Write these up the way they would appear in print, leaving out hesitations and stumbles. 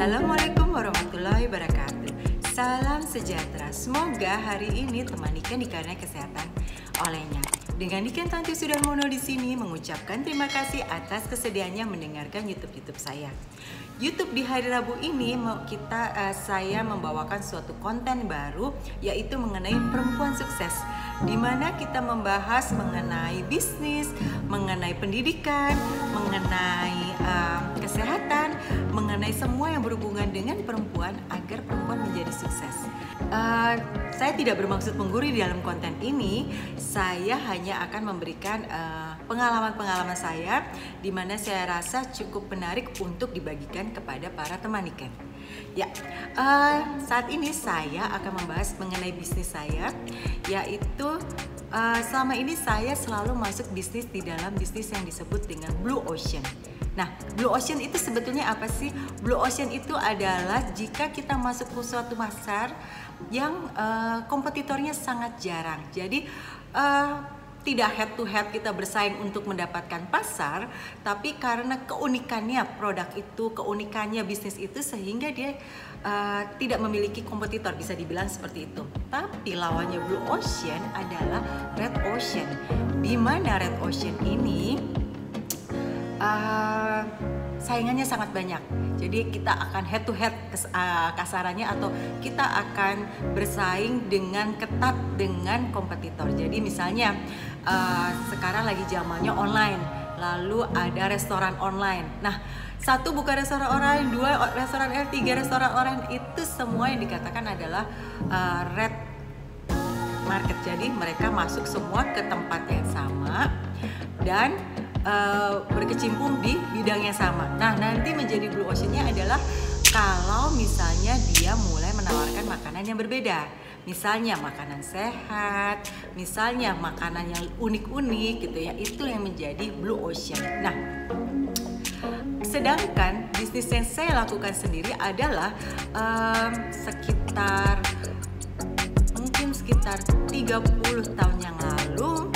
Assalamualaikum warahmatullahi wabarakatuh. Salam sejahtera. Semoga hari ini teman Niken dikarenai kesehatan olehnya. Dengan Niken Tanti Sudarmono di sini mengucapkan terima kasih atas kesediaannya mendengarkan YouTube saya. YouTube di hari Rabu ini saya membawakan suatu konten baru, yaitu mengenai perempuan sukses, di mana kita membahas mengenai bisnis, mengenai pendidikan, mengenai kesehatan, mengenai semua yang berhubungan dengan perempuan agar perempuan menjadi sukses. Saya tidak bermaksud menggurui di dalam konten ini. Saya hanya akan memberikan pengalaman-pengalaman saya, di mana saya rasa cukup menarik untuk dibagikan kepada para teman Niken. Ya, saat ini saya akan membahas mengenai bisnis saya, yaitu selama ini saya selalu masuk bisnis di dalam bisnis yang disebut dengan Blue Ocean. Nah, Blue Ocean itu sebetulnya apa sih? Blue Ocean itu adalah jika kita masuk ke suatu pasar yang kompetitornya sangat jarang. Jadi tidak head to head kita bersaing untuk mendapatkan pasar, tapi karena keunikannya produk itu, keunikannya bisnis itu, sehingga dia tidak memiliki kompetitor, bisa dibilang seperti itu. Tapi lawannya Blue Ocean adalah Red Ocean, di mana Red Ocean ini saingannya sangat banyak. Jadi kita akan head to head kasarannya, atau kita akan bersaing dengan ketat dengan kompetitor. Jadi misalnya sekarang lagi zamannya online, lalu ada restoran online. Nah, satu buka restoran online, dua restoran online, tiga restoran online, itu semua yang dikatakan adalah red market. Jadi mereka masuk semua ke tempat yang sama dan berkecimpung di bidang yang sama. Nah, nanti menjadi Blue Ocean-nya adalah kalau misalnya dia mulai menawarkan makanan yang berbeda. Misalnya makanan sehat, misalnya makanan yang unik-unik gitu ya. Itu yang menjadi Blue Ocean. Nah, sedangkan bisnis yang saya lakukan sendiri adalah sekitar 30 tahun yang lalu,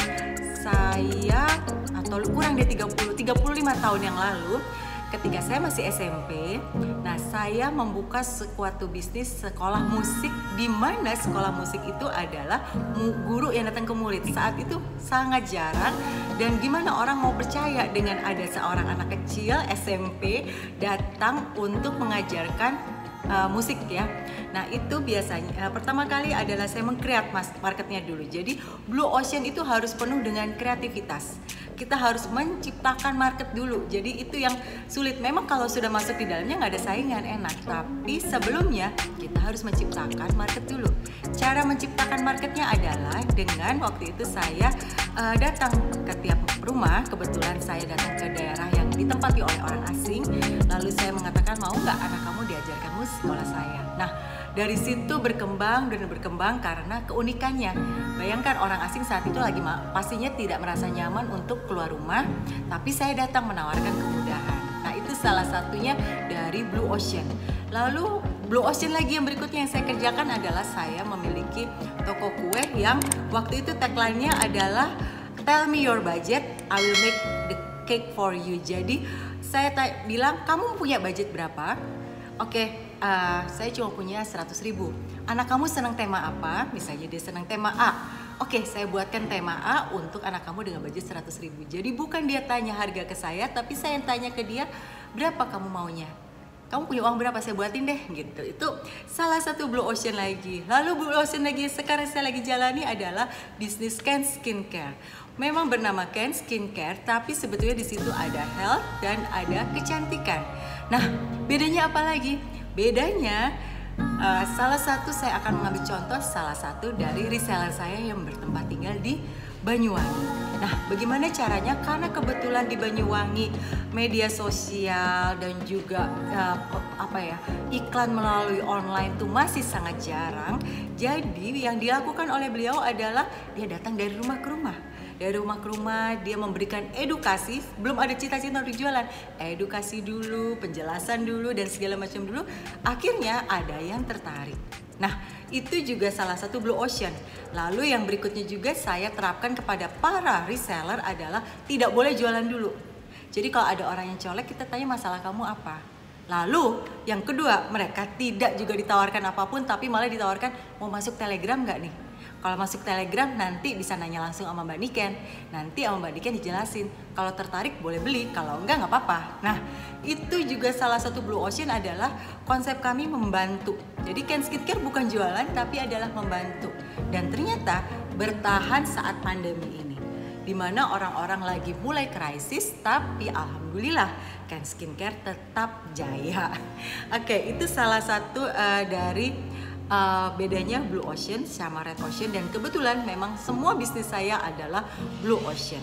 atau kurang dari 35 tahun yang lalu, ketika saya masih SMP, nah saya membuka suatu bisnis sekolah musik, di mana sekolah musik itu adalah guru yang datang ke murid. Saat itu sangat jarang, dan gimana orang mau percaya dengan ada seorang anak kecil SMP datang untuk mengajarkan musik ya. Nah, itu biasanya pertama kali adalah saya meng-create marketnya dulu. Jadi Blue Ocean itu harus penuh dengan kreativitas. Kita harus menciptakan market dulu. Jadi itu yang sulit. Memang kalau sudah masuk di dalamnya nggak ada saingan, enak. Tapi sebelumnya kita harus menciptakan market dulu. Cara menciptakan marketnya adalah dengan waktu itu saya datang ke tiap rumah. Kebetulan saya datang ke daerah yang ditempati oleh orang asing. Lalu saya mengatakan, mau nggak anak kamu diajarkan musik sekolah saya? Nah, dari situ berkembang karena keunikannya. Bayangkan orang asing saat itu lagi pastinya tidak merasa nyaman untuk keluar rumah, tapi saya datang menawarkan kemudahan. Nah, itu salah satunya dari Blue Ocean. Lalu Blue Ocean lagi yang berikutnya yang saya kerjakan adalah saya memiliki toko kue yang waktu itu tagline-nya adalah "Tell me your budget, I will make the cake for you". Jadi saya bilang, kamu punya budget berapa? Oke, saya cuma punya 100.000. Anak kamu senang tema apa? Misalnya dia senang tema A. Oke, saya buatkan tema A untuk anak kamu dengan budget 100.000. Jadi bukan dia tanya harga ke saya, tapi saya yang tanya ke dia, berapa kamu maunya? Kamu punya uang berapa? Saya buatin deh gitu. Itu salah satu Blue Ocean lagi. Lalu Blue Ocean lagi sekarang saya lagi jalani adalah bisnis Ken Skincare. Memang bernama Ken Skincare, tapi sebetulnya di situ ada health dan ada kecantikan. Nah, bedanya apa lagi? Bedanya salah satu, saya akan mengambil contoh salah satu dari reseller saya yang bertempat tinggal di Banyuwangi. Nah, bagaimana caranya? Karena kebetulan di Banyuwangi media sosial dan juga iklan melalui online itu masih sangat jarang. Jadi yang dilakukan oleh beliau adalah dia datang dari rumah ke rumah. Dari rumah ke rumah dia memberikan edukasi, belum ada cita-cita untuk jualan, edukasi dulu, penjelasan dulu, dan segala macam dulu. Akhirnya ada yang tertarik. Nah, itu juga salah satu Blue Ocean. Lalu yang berikutnya juga saya terapkan kepada para reseller adalah tidak boleh jualan dulu. Jadi kalau ada orang yang colek, kita tanya masalah kamu apa. Lalu yang kedua, mereka tidak juga ditawarkan apapun, tapi malah ditawarkan mau masuk Telegram nggak nih? Kalau masuk Telegram nanti bisa nanya langsung sama Mbak Niken. Nanti sama Mbak Niken dijelasin. Kalau tertarik boleh beli, kalau enggak nggak apa-apa. Nah, itu juga salah satu Blue Ocean adalah konsep kami membantu. Jadi Ken Skincare bukan jualan tapi adalah membantu. Dan ternyata bertahan saat pandemi ini, di mana orang-orang lagi mulai krisis, tapi alhamdulillah Ken Skincare tetap jaya. Oke, itu salah satu dari bedanya Blue Ocean sama Red Ocean, dan kebetulan memang semua bisnis saya adalah Blue Ocean.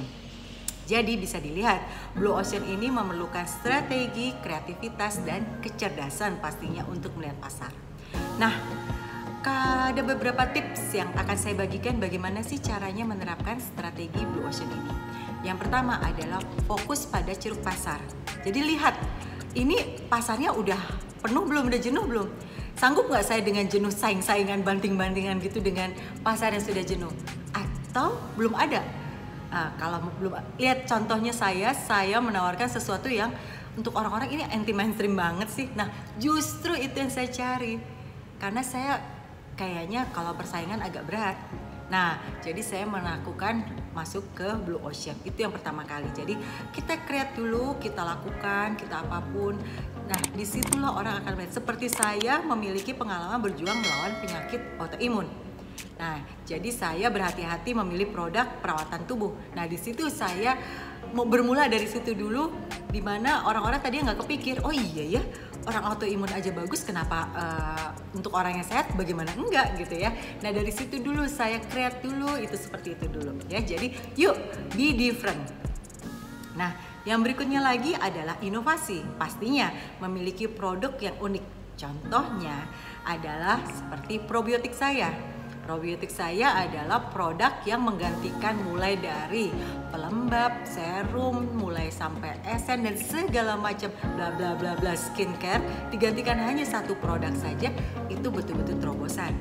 Jadi bisa dilihat Blue Ocean ini memerlukan strategi, kreativitas, dan kecerdasan pastinya untuk melihat pasar. Nah, ada beberapa tips yang akan saya bagikan bagaimana sih caranya menerapkan strategi Blue Ocean ini. Yang pertama adalah fokus pada ceruk pasar. Jadi lihat, ini pasarnya udah penuh belum, udah jenuh belum? Sanggup nggak saya dengan jenuh saing-saingan, banting-bantingan gitu dengan pasar yang sudah jenuh? Atau belum ada? Nah, kalau belum, lihat contohnya saya menawarkan sesuatu yang untuk orang-orang ini anti mainstream banget sih. Nah, justru itu yang saya cari. Karena saya kayaknya kalau persaingan agak berat. Nah, jadi saya melakukan masuk ke Blue Ocean. Itu yang pertama kali. Jadi kita create dulu, kita lakukan, kita apapun. Nah, disitulah orang akan melihat. Seperti saya memiliki pengalaman berjuang melawan penyakit autoimun. Nah, jadi saya berhati-hati memilih produk perawatan tubuh. Nah, di situ saya mau bermula dari situ dulu, di mana orang-orang tadi nggak kepikir, oh iya ya, orang autoimun aja bagus, kenapa untuk orang yang sehat bagaimana enggak gitu ya. Nah, dari situ dulu saya create dulu, itu seperti itu dulu ya. Jadi yuk be different. Nah, yang berikutnya lagi adalah inovasi. Pastinya memiliki produk yang unik. Contohnya adalah seperti probiotik saya. Probiotik saya adalah produk yang menggantikan mulai dari pelembab, serum, mulai sampai esen dan segala macam bla bla bla bla skincare digantikan hanya satu produk saja, itu betul-betul terobosan.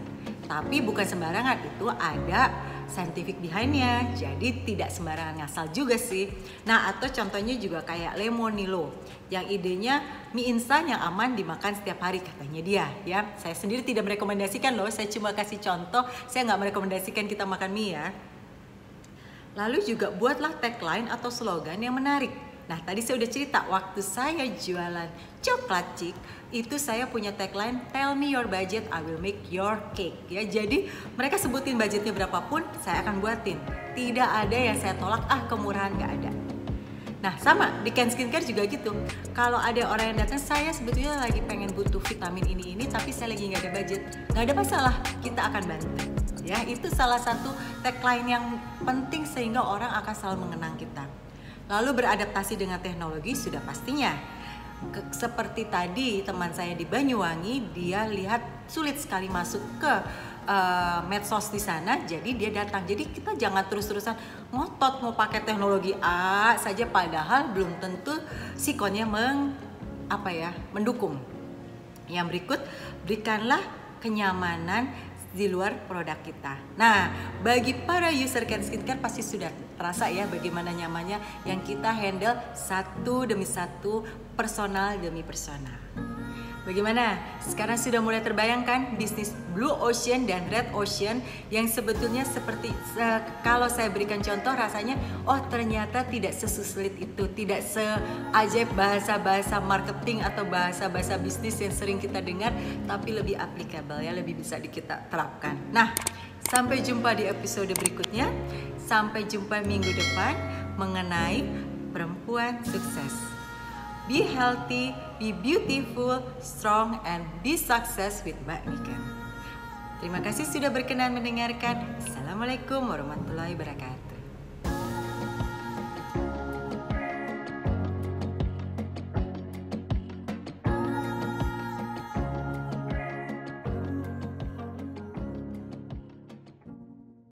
Tapi bukan sembarangan, itu ada scientific behind-nya, jadi tidak sembarangan ngasal juga sih. Nah, atau contohnya juga kayak Lemonilo, yang idenya mie instan yang aman dimakan setiap hari katanya dia ya. Saya sendiri tidak merekomendasikan loh, saya cuma kasih contoh, saya nggak merekomendasikan kita makan mie ya. Lalu juga buatlah tagline atau slogan yang menarik. Nah, tadi saya udah cerita waktu saya jualan coklat chick, itu saya punya tagline tell me your budget, I will make your cake ya. Jadi mereka sebutin budgetnya berapapun, saya akan buatin. Tidak ada yang saya tolak, kemurahan nggak ada. Nah, sama di Ken Skincare juga gitu. Kalau ada orang yang datang, saya sebetulnya lagi pengen butuh vitamin ini, tapi saya lagi nggak ada budget, nggak ada masalah, kita akan bantu. Ya, itu salah satu tagline yang penting sehingga orang akan selalu mengenang kita. Lalu beradaptasi dengan teknologi sudah pastinya. Seperti tadi teman saya di Banyuwangi, dia lihat sulit sekali masuk ke medsos di sana, jadi dia datang. Jadi kita jangan terus-terusan ngotot mau pakai teknologi A saja, padahal belum tentu sikonnya mendukung. Yang berikut, berikanlah kenyamanan di luar produk kita. Nah, bagi para user Ken Skincare pasti sudah terasa ya bagaimana nyamannya yang kita handle satu demi satu, personal demi personal. Bagaimana? Sekarang sudah mulai terbayangkan bisnis Blue Ocean dan Red Ocean yang sebetulnya seperti kalau saya berikan contoh rasanya, oh ternyata tidak sesulit itu, tidak seajaib bahasa-bahasa marketing atau bahasa-bahasa bisnis yang sering kita dengar, tapi lebih applicable ya, lebih bisa kita terapkan. Nah, sampai jumpa di episode berikutnya. Sampai jumpa minggu depan mengenai perempuan sukses. Be healthy, be beautiful, strong, and be success with Mbak Niken. Terima kasih sudah berkenan mendengarkan. Assalamualaikum warahmatullahi wabarakatuh.